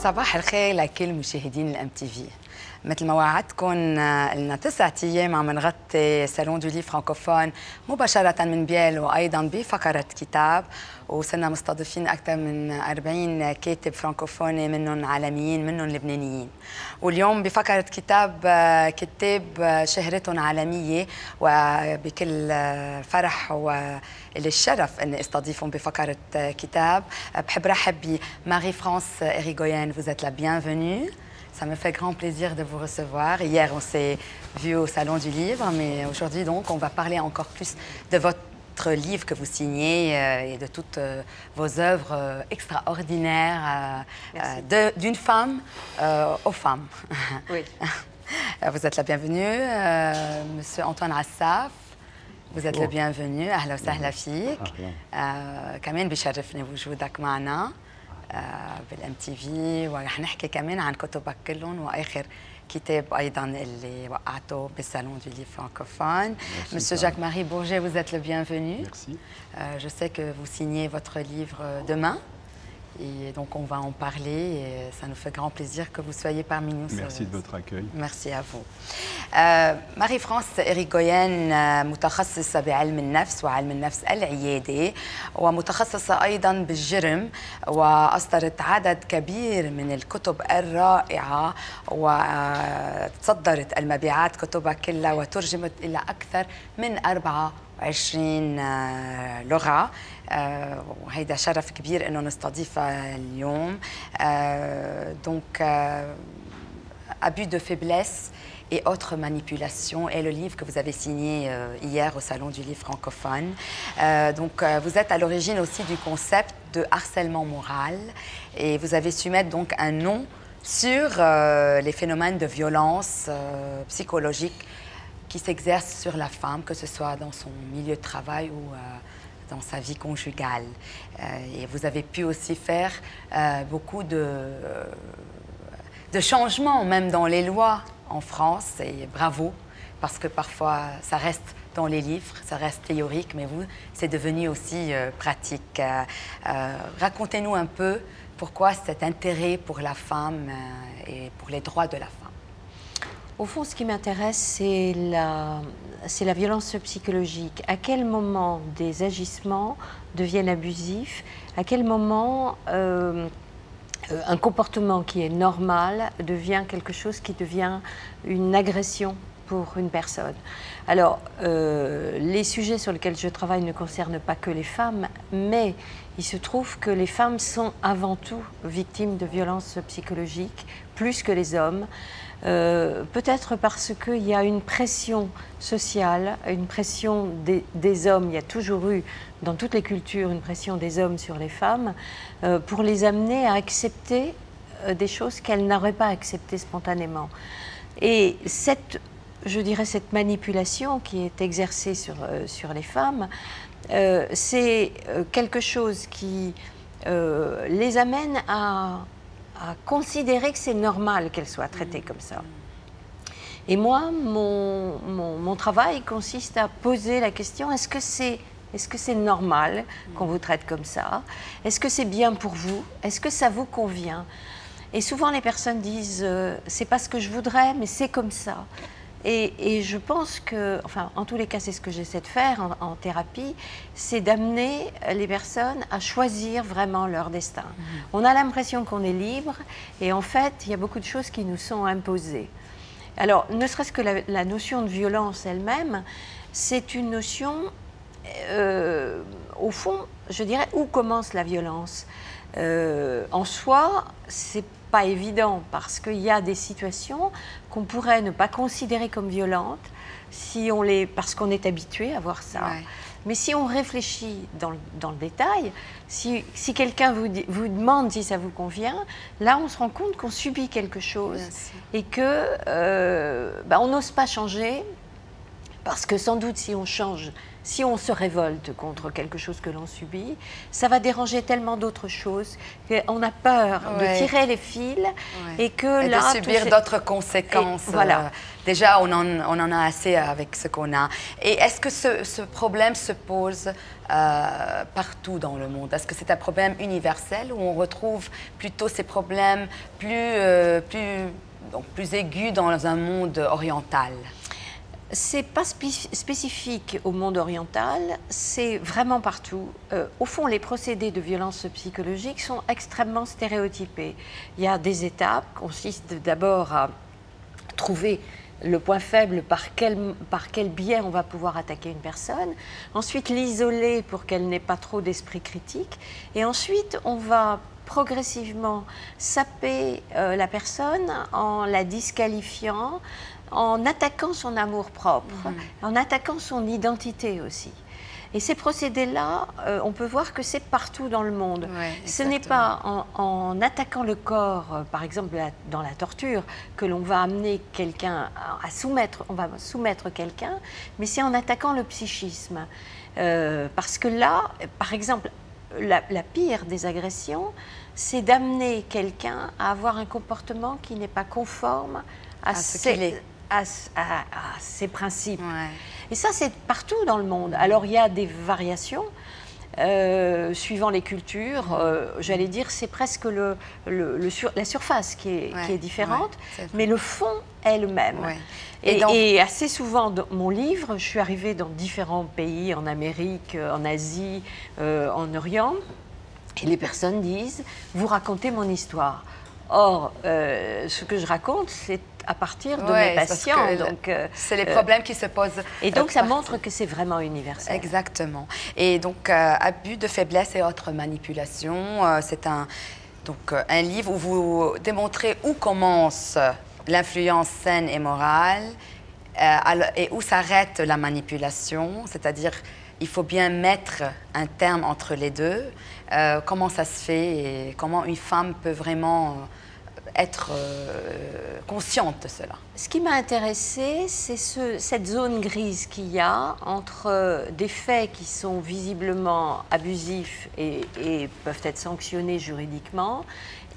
صباح الخير لكل مشاهدين الام تي في. مثل ما وعدتكم لنا 9 ايام عم نغطي سالون دو لي فرانكوفون مباشره من بيل وايضا بفقره كتاب، وصرنا مستضيفين اكثر من 40 كاتب فرانكوفوني، منهم عالميين منهم لبنانيين. واليوم بفقره كتاب كتاب شهرتهم عالميه، وبكل فرح وللشرف اني استضيفهم بفقره كتاب. بحب رحب بماري فرانس إريغوين. Vous êtes la bienvenue. Ça me fait grand plaisir de vous recevoir. Hier, on s'est vu au Salon du Livre, mais aujourd'hui, donc, on va parler encore plus de votre livre que vous signez et de toutes vos œuvres extraordinaires d'une femme aux femmes. Oui. Vous êtes la bienvenue. Monsieur Antoine Assaf, vous êtes le bienvenu. أهلا وسهلا فيك. كمان بيشرفني وجودك معنا بالام تي في، ورح نحكي كمان عن كتبك كلهم واخر كتاب ايضا اللي وقعته بالsalon du livre francophone. Monsieur Jacques-Marie Bourget, vous êtes le bienvenu. Merci. Je sais que vous signez votre livre demain. Et donc on va en parler et ça nous fait grand plaisir que vous soyez parmi nous. Merci de votre accueil. Merci à vous. ماري فرانس إريغوين متخصصة بعلم النفس وعلم النفس العيادي، ومتخصصة أيضا بالجرم، وأصدرت عدد كبير من الكتب الرائعة، وتصدرت المبيعات كتبها كلها وترجمت إلى أكثر من 24 لغة. وهيدا شرف كبير انه نستضيفها اليوم. Donc abus de faiblesse et autres manipulations est le livre que vous avez signé hier au Salon du Livre francophone. Donc vous êtes à l'origine aussi du concept de harcèlement moral et vous avez su mettre donc un nom sur les phénomènes de violence psychologique qui s'exercent sur la femme, que ce soit dans son milieu de travail ou dans sa vie conjugale. Et vous avez pu aussi faire beaucoup de changements, même dans les lois en France, et bravo, parce que parfois ça reste dans les livres, ça reste théorique, mais vous, c'est devenu aussi pratique. Racontez-nous un peu pourquoi cet intérêt pour la femme et pour les droits de la femme. Au fond, ce qui m'intéresse, c'est la violence psychologique. À quel moment des agissements deviennent abusifs? À quel moment un comportement qui est normal devient quelque chose qui devient une agression pour une personne? Alors, les sujets sur lesquels je travaille ne concernent pas que les femmes, mais il se trouve que les femmes sont avant tout victimes de violences psychologiques, plus que les hommes. Peut-être parce qu'il y a une pression sociale, une pression des hommes. Il y a toujours eu, dans toutes les cultures, une pression des hommes sur les femmes pour les amener à accepter des choses qu'elles n'auraient pas acceptées spontanément. Et je dirais cette manipulation qui est exercée sur les femmes, c'est quelque chose qui les amène à considérer que c'est normal qu'elle soit traitée comme ça. Et moi, mon travail consiste à poser la question, est-ce que c'est normal qu'on vous traite comme ça? Est-ce que c'est bien pour vous? Est-ce que ça vous convient? Et souvent les personnes disent, c'est pas ce que je voudrais, mais c'est comme ça. Et je pense que, enfin, en tous les cas, c'est ce que j'essaie de faire en thérapie, c'est d'amener les personnes à choisir vraiment leur destin. On a l'impression qu'on est libre, et en fait, il y a beaucoup de choses qui nous sont imposées. Alors, ne serait-ce que la notion de violence elle-même, c'est une notion, au fond, je dirais, où commence la violence? En soi, c'est pas évident parce qu'il y a des situations qu'on pourrait ne pas considérer comme violentes parce qu'on est habitué à voir ça. Ouais. Mais si on réfléchit dans le détail, si quelqu'un vous demande si ça vous convient, là on se rend compte qu'on subit quelque chose et que on n'ose pas changer Parce que sans doute, si on change, si on se révolte contre quelque chose que l'on subit, ça va déranger tellement d'autres choses qu'on a peur de tirer les fils et que de subir d'autres conséquences. Voilà. Déjà, on en a assez avec ce qu'on a. Et est-ce que ce problème se pose partout dans le monde? Est-ce que c'est un problème universel ou on retrouve plutôt ces problèmes plus aigus dans un monde oriental? C'est pas spécifique au monde oriental, c'est vraiment partout. Au fond, les procédés de violence psychologique sont extrêmement stéréotypés. Il y a des étapes qui consistent d'abord à trouver le point faible par quel biais on va pouvoir attaquer une personne, ensuite l'isoler pour qu'elle n'ait pas trop d'esprit critique, et ensuite on va progressivement saper la personne en la disqualifiant, en attaquant son amour-propre, en attaquant son identité aussi. Et ces procédés-là, on peut voir que c'est partout dans le monde. Ce n'est pas en attaquant le corps, par exemple dans la torture, que l'on va amener quelqu'un à soumettre, on va soumettre quelqu'un, mais c'est en attaquant le psychisme. Parce que là, par exemple, la pire des agressions, c'est d'amener quelqu'un à avoir un comportement qui n'est pas conforme à ses principes. Et ça, c'est partout dans le monde. Alors, il y a des variations suivant les cultures. J'allais dire, c'est presque la surface qui est différente, mais le fond est le même. Et assez souvent, dans mon livre, je suis arrivée dans différents pays, en Amérique, en Asie, en Orient, et les personnes disent « vous racontez mon histoire ». Or, ce que je raconte, c'est à partir de mes patients. C'est les problèmes qui se posent. Et donc, ça montre que c'est vraiment universel. Exactement. Et donc, abus de faiblesse et autres manipulations, c'est un livre où vous démontrez où commence l'influence saine et morale et où s'arrête la manipulation, c'est-à-dire il faut bien mettre un terme entre les deux. Comment ça se fait et comment une femme peut vraiment être consciente de cela. Ce qui m'a intéressée, c'est cette zone grise qu'il y a entre des faits qui sont visiblement abusifs et peuvent être sanctionnés juridiquement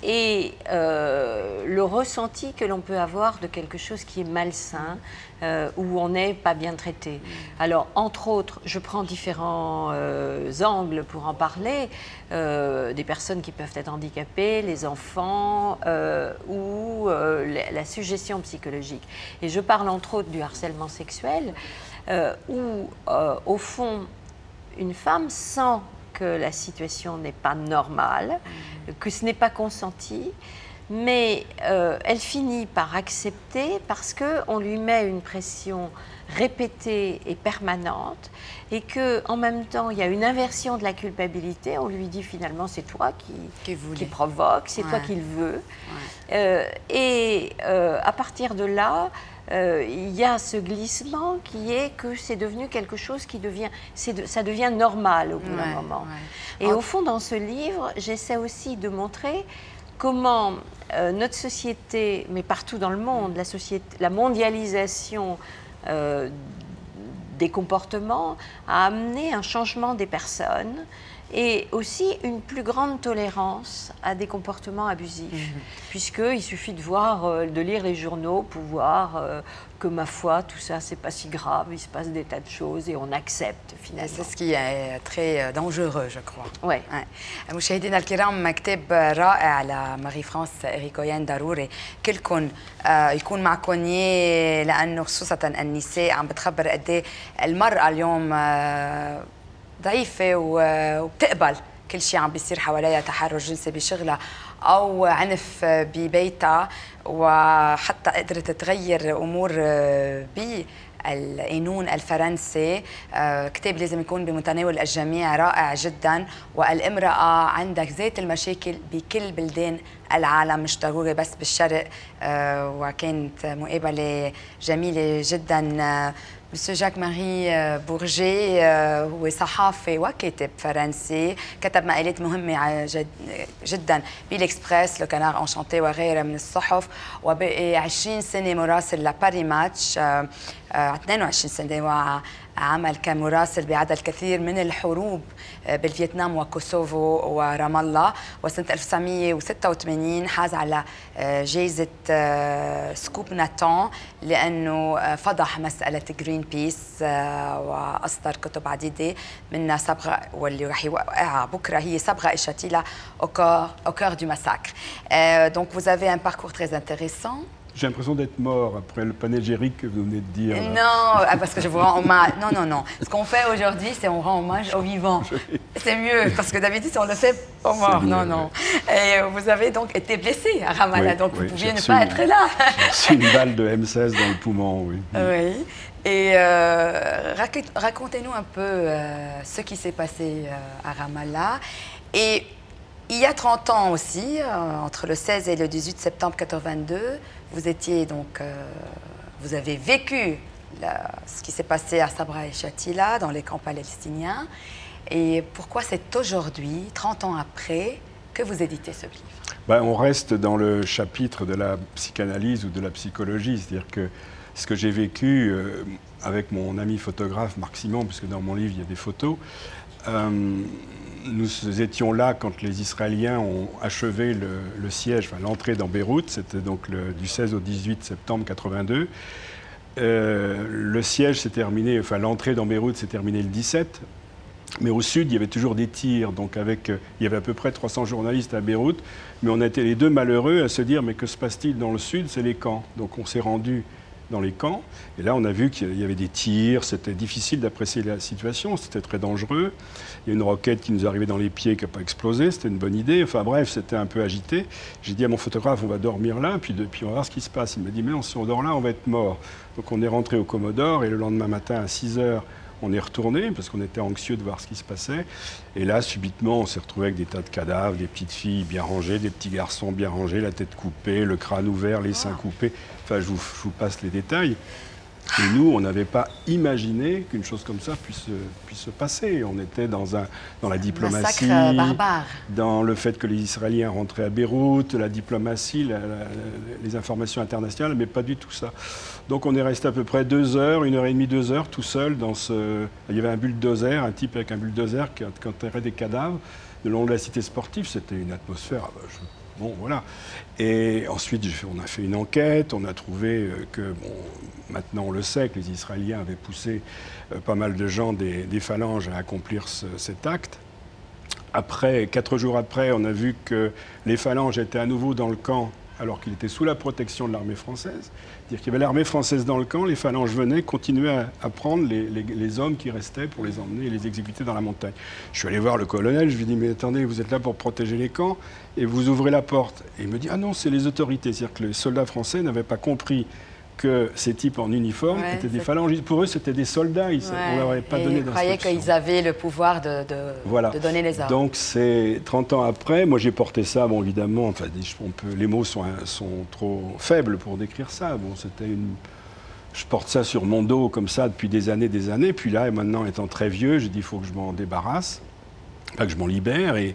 et le ressenti que l'on peut avoir de quelque chose qui est malsain, où on n'est pas bien traité. Alors, entre autres, je prends différents angles pour en parler, des personnes qui peuvent être handicapées, les enfants ou la suggestion psychologique. Et je parle entre autres du harcèlement sexuel, où, au fond, une femme sent que la situation n'est pas normale, que ce n'est pas consenti, mais elle finit par accepter parce qu'on lui met une pression répétée et permanente et qu'en même temps, il y a une inversion de la culpabilité. On lui dit finalement, c'est toi qui provoque, c'est toi qui le veux. À partir de là, il y a ce glissement qui est que c'est devenu quelque chose qui devient, ça devient normal au bout d'un moment. Et au fond, dans ce livre, j'essaie aussi de montrer comment notre société, mais partout dans le monde, la mondialisation des comportements a amené un changement des personnes et aussi une plus grande tolérance à des comportements abusifs. Puisqu'il suffit de lire les journaux pour voir que, ma foi, tout ça, c'est pas si grave, il se passe des tas de choses et on accepte finalement. C'est ce qui est très dangereux, je crois. Oui. مشاهدينا الكرام، كتاب رائع لماري فرانس إريكويان، ضروري كلكم يكون معكم إياه، لأنه خصوصا النساء عم بتخبر قد إيه المرأة اليوم ضعيفة وبتقبل كل شيء عم بيصير حواليها، تحرش جنسي بشغلها أو عنف ببيتها، وحتى قدرت تغير أمور بالقانون الفرنسي. كتاب لازم يكون بمتناول الجميع، رائع جدا. والامرأة عندك ذات المشاكل بكل بلدان العالم، مش ضروري بس بالشرق. وكانت مقابلة جميلة جدا مسيو جاك ماري بورجي هو صحافي وكاتب فرنسي، كتب مقالات مهمة جدا بالإكسبريس، لو كانار انشانتي وغيرها من الصحف، وبقي 20 سنة مراسل لباري ماتش، 22 سنة عمل كمراسل بعدد الكثير من الحروب بالفيتنام وكوسوفو ورام الله. وسنة 1986 حاز على جائزة سكوب ناتان لأنه فضح مسألة جرين بيس وأصدر كتب عديدة منها صبغة واللي رح يوقعها بكرة هي صبغة et Shatila au cœur du massacre. Donc vous avez un parcours très intéressant. J'ai l'impression d'être mort après le panégyrique que vous venez de dire. Non, parce que je vous rends hommage. Non, non, non. Ce qu'on fait aujourd'hui, c'est on rend hommage aux vivants. C'est mieux, parce que d'habitude, on le fait aux morts. Non, non. Et vous avez donc été blessé à Ramallah, oui, donc vous pouviez ne pas être là. C'est une balle de M16 dans le poumon, oui. Oui. Et racontez-nous un peu ce qui s'est passé à Ramallah. Et il y a 30 ans aussi, entre le 16 et le 18 septembre 82, vous étiez donc, vous avez vécu ce qui s'est passé à Sabra et Shatila dans les camps palestiniens. Et pourquoi c'est aujourd'hui, 30 ans après, que vous éditez ce livre? Ben, on reste dans le chapitre de la psychanalyse ou de la psychologie, c'est-à-dire que ce que j'ai vécu avec mon ami photographe Marc Simon, puisque dans mon livre il y a des photos, nous étions là quand les Israéliens ont achevé le siège, enfin l'entrée dans Beyrouth, c'était donc du 16 au 18 septembre 82. Le siège s'est terminé, enfin l'entrée dans Beyrouth s'est terminée le 17, mais au sud il y avait toujours des tirs, donc il y avait à peu près 300 journalistes à Beyrouth, mais on était les deux malheureux à se dire mais que se passe-t-il dans le sud, c'est les camps. Donc on s'est rendu dans les camps, et là on a vu qu'il y avait des tirs, c'était difficile d'apprécier la situation, c'était très dangereux. Il y a une roquette qui nous arrivait dans les pieds qui n'a pas explosé, c'était une bonne idée, enfin bref, c'était un peu agité. J'ai dit à mon photographe, on va dormir là, puis on va voir ce qui se passe. Il m'a dit, mais non, si on dort là, on va être mort. Donc on est rentré au Commodore, et le lendemain matin à 6 h, on est retourné, parce qu'on était anxieux de voir ce qui se passait. Et là, subitement, on s'est retrouvé avec des tas de cadavres, des petites filles bien rangées, des petits garçons bien rangés, la tête coupée, le crâne ouvert, les seins coupés. Enfin, je vous passe les détails. Et nous, on n'avait pas imaginé qu'une chose comme ça puisse se passer. On était dans la diplomatie, massacre barbare, dans le fait que les Israéliens rentraient à Beyrouth, la diplomatie, les informations internationales, mais pas du tout ça. Donc on est resté à peu près 2 heures, 1 h 30, 2 heures, tout seul dans ce... Il y avait un bulldozer, un type avec un bulldozer qui enterrait des cadavres le long de la cité sportive. C'était une atmosphère... Bon, voilà. Et ensuite, on a fait une enquête, on a trouvé que, bon, maintenant on le sait, que les Israéliens avaient poussé pas mal de gens des phalanges à accomplir cet acte. Après, 4 jours après, on a vu que les phalanges étaient à nouveau dans le camp alors qu'il était sous la protection de l'armée française. C'est-à-dire qu'il y avait l'armée française dans le camp, les phalanges venaient, continuaient à prendre les hommes qui restaient pour les emmener et les exécuter dans la montagne. Je suis allé voir le colonel, je lui ai dit, mais attendez, vous êtes là pour protéger les camps et vous ouvrez la porte. Et il me dit, ah non, c'est les autorités. C'est-à-dire que les soldats français n'avaient pas compris que ces types en uniforme étaient des phalangistes. Pour eux, c'était des soldats. On ne leur avait pas donné d'instructions. Ils croyaient qu'ils avaient le pouvoir de donner les ordres. Donc, c'est 30 ans après. Moi, j'ai porté ça, bon, évidemment, enfin, les mots sont trop faibles pour décrire ça. Bon, je porte ça sur mon dos comme ça depuis des années. Puis là, maintenant, étant très vieux, j'ai dit, il faut que je m'en débarrasse, que je m'en libère. Et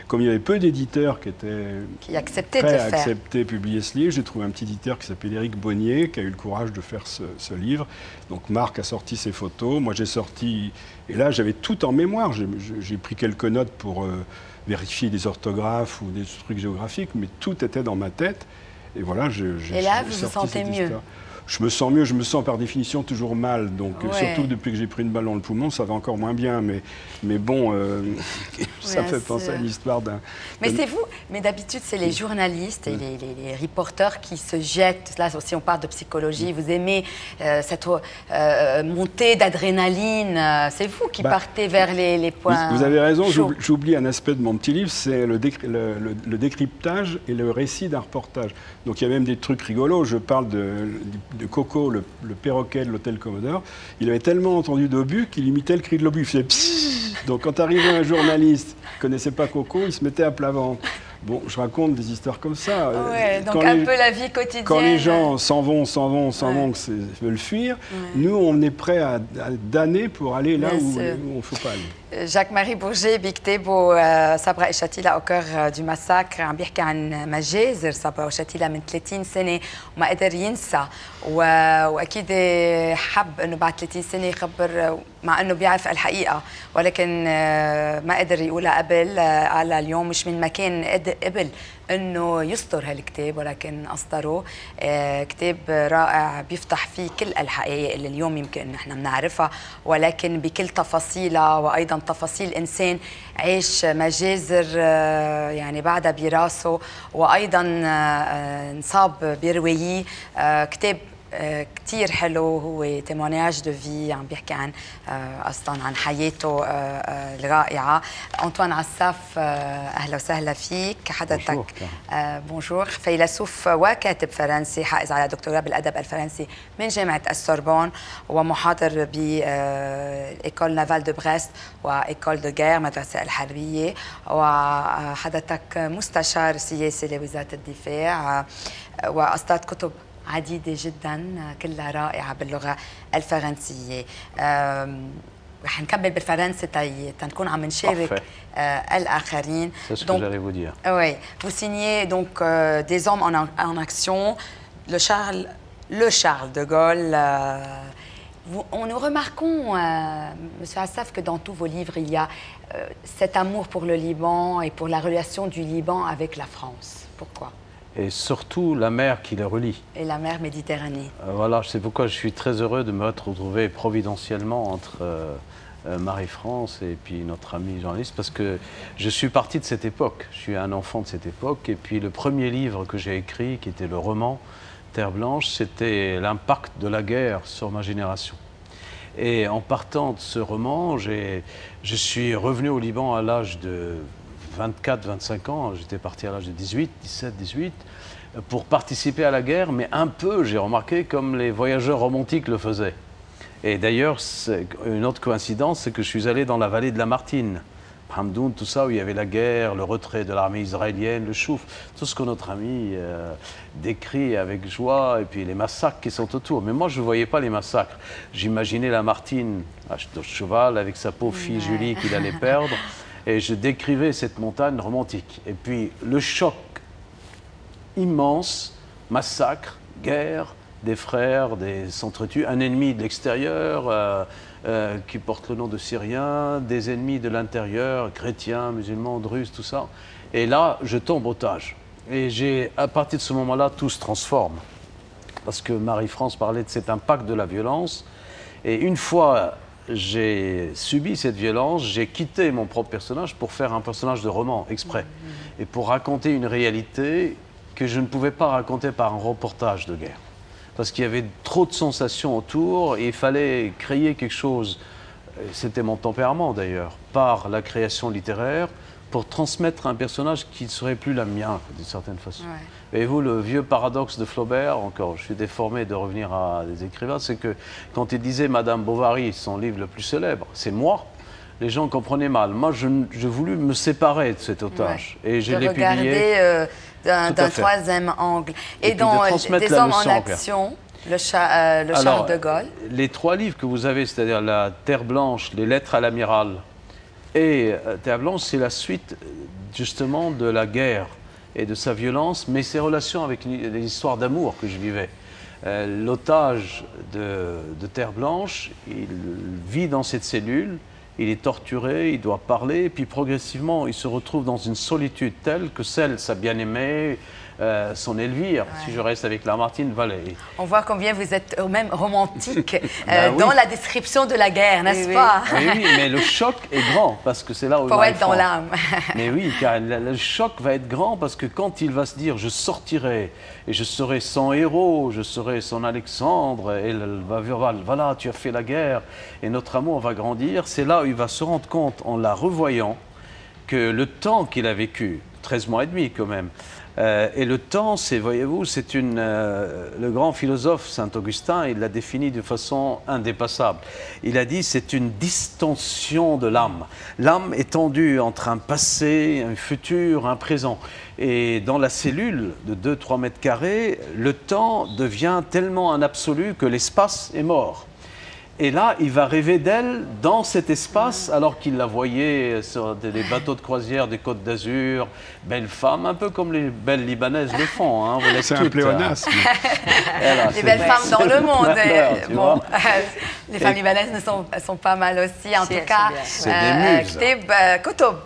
comme il y avait peu d'éditeurs qui acceptaient prêts à accepter publier ce livre, j'ai trouvé un petit éditeur qui s'appelle Éric Bonnier, qui a eu le courage de faire ce livre. Donc Marc a sorti ses photos, moi j'ai sorti... Et là, j'avais tout en mémoire. J'ai pris quelques notes pour vérifier des orthographes ou des trucs géographiques, mais tout était dans ma tête. Et voilà, Et là, vous vous sentez mieux? Je me sens mieux, je me sens par définition toujours mal. Donc, surtout depuis que j'ai pris une balle dans le poumon, ça va encore moins bien. Mais bon, ça fait penser à l'histoire d'un... Mais c'est vous, mais d'habitude, c'est les journalistes et les reporters qui se jettent. Là aussi, on parle de psychologie. Vous aimez cette montée d'adrénaline. C'est vous qui partez vers les points. Vous avez raison, j'oublie un aspect de mon petit livre, c'est le décryptage et le récit d'un reportage. Donc, il y a même des trucs rigolos. Je parle de Coco, le perroquet de l'hôtel Commodore. Il avait tellement entendu d'obus qu'il imitait le cri de l'obus. Il faisait pssst. Donc quand arrivait un journaliste qui ne connaissait pas Coco, il se mettait à plat ventre. Bon, je raconte des histoires comme ça. Ouais, donc un peu la vie quotidienne. Quand les gens s'en vont, que veulent fuir, nous, on est prêts à damner pour aller là où on ne faut pas aller. جاك-ماري بورجي بكتابه صبرا وشتيلة أوكر دو ماساكر عم بيحكي عن مجازر صبرا وشتيلة من 30 سنة وما قدر ينسى وأكيد حب إنه بعد 30 سنة يخبر مع إنه بيعرف الحقيقة ولكن ما قدر يقولها قبل على اليوم مش من مكان قبل انه يصدر هالكتاب ولكن اصدره كتاب رائع بيفتح فيه كل الحقائق اللي اليوم يمكن ان احنا بنعرفها ولكن بكل تفاصيلها وايضا تفاصيل انسان عاش مجازر يعني بعدها براسه وايضا انصاب بروايه كتاب كتير حلو هو تيمونياج دو في عم بيحكي عن اصلا عن حياته الرائعه. أنطوان عساف اهلا وسهلا فيك حضرتك. بونجور. فيلسوف وكاتب فرنسي حائز على دكتوراه بالادب الفرنسي من جامعه السوربون ومحاضر بإيكول نافال دو بريست وإيكول دو غير مدرسه الحربيه وحضرتك مستشار سياسي لوزاره الدفاع واصدرت كتب عديدة جدا كلها رائعة باللغة الفرنسية. رح نكمل بالفرنسي تنكون عم نشارك الآخرين. C'est ce que j'allais vous dire. Oui, vous signez donc des hommes en action, le Charles de Gaulle. Nous remarquons, Monsieur Assaf, que dans tous vos livres, il y a cet amour pour le Liban et pour la relation du Liban avec la France. Pourquoi ? Et surtout la mer qui les relie. Et la mer Méditerranée. Voilà, c'est pourquoi je suis très heureux de me retrouver providentiellement entre Marie-France et puis notre ami journaliste, parce que je suis parti de cette époque, je suis un enfant de cette époque, et puis le premier livre que j'ai écrit, qui était le roman Terre Blanche, c'était l'impact de la guerre sur ma génération. Et en partant de ce roman, je suis revenu au Liban à l'âge de 24-25 ans, j'étais parti à l'âge de 17-18, pour participer à la guerre, mais un peu, j'ai remarqué, comme les voyageurs romantiques le faisaient. Et d'ailleurs, une autre coïncidence, c'est que je suis allé dans la vallée de la Martine, Hamdoun, tout ça, où il y avait la guerre, le retrait de l'armée israélienne, le chouf, tout ce que notre ami décrit avec joie, et puis les massacres qui sont autour. Mais moi, je ne voyais pas les massacres. J'imaginais la Martine à cheval, avec sa pauvre fille Julie qu'il allait perdre. Et je décrivais cette montagne romantique. Et puis le choc immense, massacre, guerre, des frères, des s'entretuent, un ennemi de l'extérieur qui porte le nom de Syriens, des ennemis de l'intérieur, chrétiens, musulmans, druzes, tout ça. Et là, je tombe otage. Et à partir de ce moment-là, tout se transforme. Parce que Marie-France parlait de cet impact de la violence. Et une fois j'ai subi cette violence, j'ai quitté mon propre personnage pour faire un personnage de roman, exprès. Et pour raconter une réalité que je ne pouvais pas raconter par un reportage de guerre. Parce qu'il y avait trop de sensations autour et il fallait créer quelque chose, c'était mon tempérament d'ailleurs, par la création littéraire, pour transmettre un personnage qui ne serait plus la mienne, d'une certaine façon. Ouais. Et vous, le vieux paradoxe de Flaubert, encore, je suis déformé de revenir à des écrivains, c'est que quand il disait Madame Bovary, son livre le plus célèbre, c'est moi, les gens comprenaient mal. Moi, je voulus me séparer de cet otage. Ouais. Et je l'ai publié. D'un troisième angle. Et dans Des hommes en action, le Charles de Gaulle. Les trois livres que vous avez, c'est-à-dire La Terre Blanche, Les Lettres à l'Amiral, et Terre Blanche, c'est la suite justement de la guerre et de sa violence, mais ses relations avec les histoires d'amour que je vivais. L'otage de Terre Blanche, il vit dans cette cellule, il est torturé, il doit parler, et puis progressivement, il se retrouve dans une solitude telle que celle, sa bien-aimée, son Elvire, si je reste avec Lamartine, Vallée. On voit combien vous êtes même romantique dans la description de la guerre, n'est-ce pas? Oui, mais le choc est grand, parce que c'est là où il faut être dans l'âme. Mais oui, car le choc va être grand, parce que quand il va se dire « je sortirai, et je serai son héros, je serai son Alexandre », et elle va dire « voilà, tu as fait la guerre, et notre amour va grandir », c'est là où il va se rendre compte, en la revoyant, que le temps qu'il a vécu, 13 mois et demi quand même, Et le temps, c'est, voyez-vous, c'est le grand philosophe Saint-Augustin, il l'a défini de façon indépassable. Il a dit c'est une distension de l'âme. L'âme est tendue entre un passé, un futur, un présent. Et dans la cellule de 2-3 mètres carrés, le temps devient tellement un absolu que l'espace est mort. Et là, il va rêver d'elle dans cet espace, alors qu'il la voyait sur des bateaux de croisière des Côtes d'Azur, belle femme, un peu comme les belles Libanaises le font. Hein, c'est un pléonasme. Les belles femmes dans le monde. Bon, les femmes libanaises sont pas mal aussi. En tout cas, c'est des muses. كتب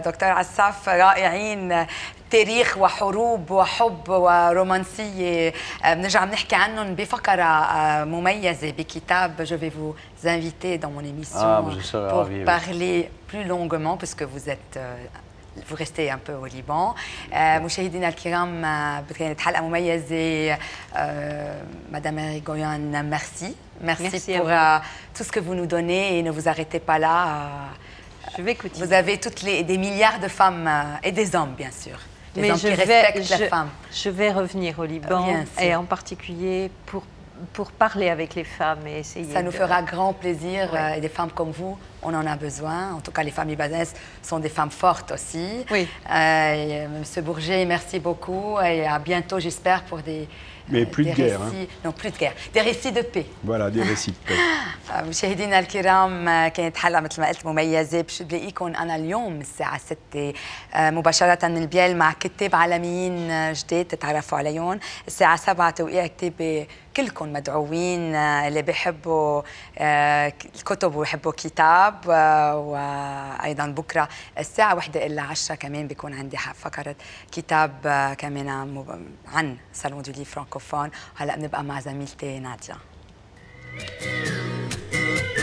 دكتور عساف رائعين. تاريخ وحروب وحب ورومانسية بنرجع بنحكي عنهم بفقرة مميزة بكتاب. Je vais vous inviter dans mon émission pour parler plus longuement puisque vous restez un peu au Liban. مشاهدينا الكرام كانت حلقة مميزة. Madame Irigoyen, merci. Merci pour tout ce que vous nous donnez et ne vous arrêtez pas là. Je vais continuer. Vous avez des milliards de femmes et des hommes, bien sûr. Des hommes qui respectent la femme. Je vais revenir au Liban et en particulier pour parler avec les femmes et essayer. Ça nous fera grand plaisir et des femmes comme vous, on en a besoin. En tout cas, les femmes libanaises sont des femmes fortes aussi. Oui. Monsieur Bourget, merci beaucoup et à bientôt, j'espère, pour des. Mais plus de guerre. Non, plus de guerre. Des récits de paix. Voilà, des récits de paix. مشاهدينا الكرام كانت حلقة مثل ما قلت مميزة. بلاقيكم أنا اليوم الساعة 6 مباشرة من البيال مع كتاب عالميين جداد تتعرفوا عليهم. الساعة 7 توقيع كتابي. كلكم مدعوين اللي بيحبوا الكتب ويحبوا كتاب. وأيضا بكرة الساعة 1:10 كمان بيكون عندي فقرة كتاب كمان عن صالون دو ليف فرانكوفون. هلا بنبقى مع زميلتي نادية.